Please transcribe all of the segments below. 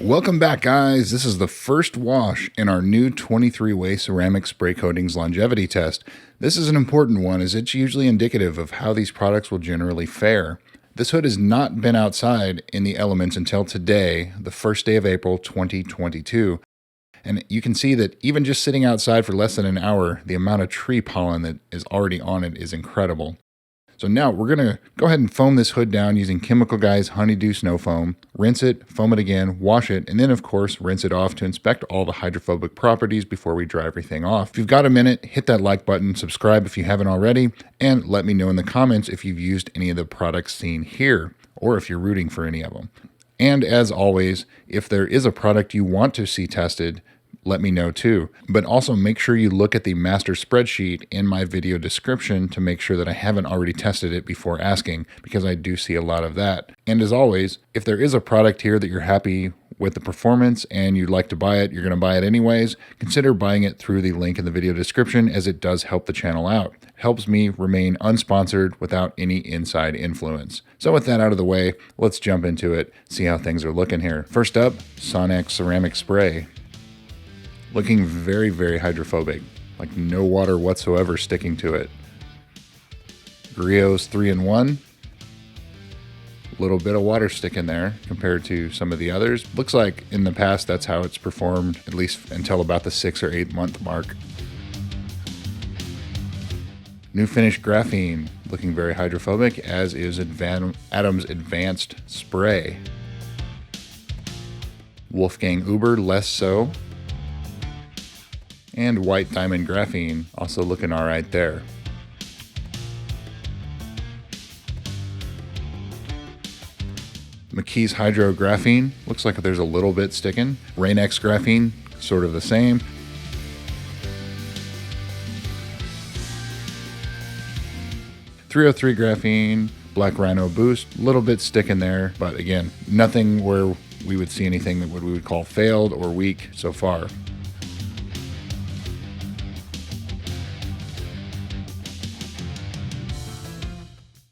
Welcome back, guys. This is the first wash in our new 23-way ceramic spray coatings longevity test. This is an important one as it's usually indicative of how these products will generally fare. This hood has not been outside in the elements until today, the first day of April 2022. And you can see that even just sitting outside for less than an hour, the amount of tree pollen that is already on it is incredible. So now we're going to go ahead and foam this hood down using Chemical Guy's Honeydew Snow Foam, rinse it, foam it again, wash it, and then of course rinse it off to inspect all the hydrophobic properties before we dry everything off. If you've got a minute, hit that like button, subscribe if you haven't already, and let me know in the comments if you've used any of the products seen here, or if you're rooting for any of them. And as always, if there is a product you want to see tested, let me know too. But also make sure you look at the master spreadsheet in my video description to make sure that I haven't already tested it before asking, because I do see a lot of that. And as always, if there is a product here that you're happy with the performance and you'd like to buy it, you're going to buy it anyways, consider buying it through the link in the video description, as it does help the channel out. It helps me remain unsponsored without any inside influence. So with that out of the way, let's jump into it, see how things are looking here. First up, Sonax Ceramic Spray. Looking very, very hydrophobic, like no water whatsoever sticking to it. Griot's 3-in-1. A little bit of water sticking there compared to some of the others. Looks like in the past that's how it's performed, at least until about the 6 or 8 month mark. New Finish Graphene, looking very hydrophobic, as is Adam's Advanced Spray. Wolfgang Uber, less so. And White Diamond Graphene, also looking all right there. McKee's Hydro Graphene, looks like there's a little bit sticking. Rain-X Graphene, sort of the same. .303 Graphene, Black Rhino Boost, a little bit sticking there, but again, nothing where we would see anything that we would call failed or weak so far.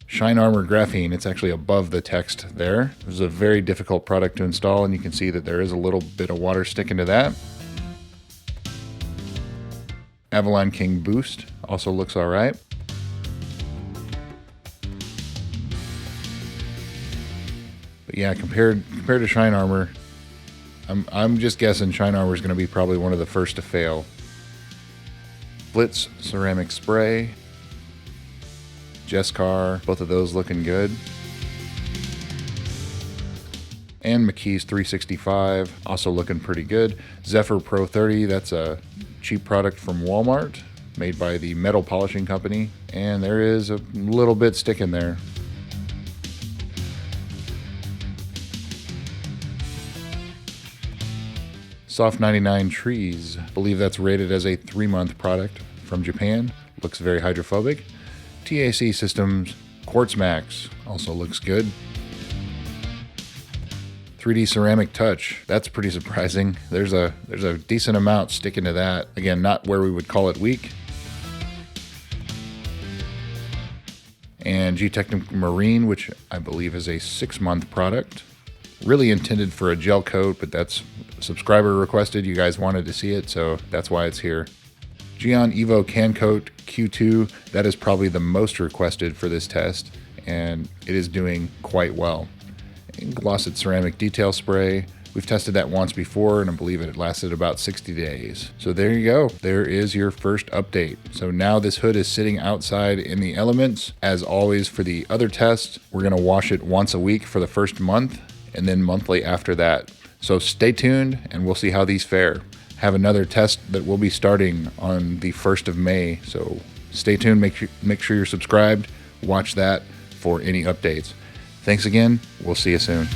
Shine Armor Graphene, it's actually above the text there. This is a very difficult product to install, and you can see that there is a little bit of water sticking to that. Avalon King Boost also looks all right. But yeah, compared to Shine Armor, I'm just guessing Shine Armor is going to be probably one of the first to fail. Blitz Ceramic Spray. Jesscar, both of those looking good. And McKee's 365, also looking pretty good. Zephyr Pro 30, that's a cheap product from Walmart, made by the metal polishing company, and there is a little bit sticking there. Soft 99 Trees, I believe that's rated as a 3-month product from Japan, looks very hydrophobic. TAC Systems Quartz Max also looks good. 3D Ceramic Touch, that's pretty surprising. There's a decent amount sticking to that. Again, not where we would call it weak. And G-Technic Marine, which I believe is a 6-month product. Really intended for a gel coat, but that's subscriber requested. You guys wanted to see it, so that's why it's here. Geon Evo Can Coat Q2, that is probably the most requested for this test, and it is doing quite well. And Glossit Ceramic Detail Spray, we've tested that once before, and I believe it lasted about 60 days. So there you go. There is your first update. So now this hood is sitting outside in the elements. As always for the other tests, we're going to wash it once a week for the first month, and then monthly after that. So stay tuned, and we'll see how these fare. Have another test that will be starting on the 1st of May, so stay tuned, make sure you're subscribed, watch that for any updates. Thanks again, we'll see you soon.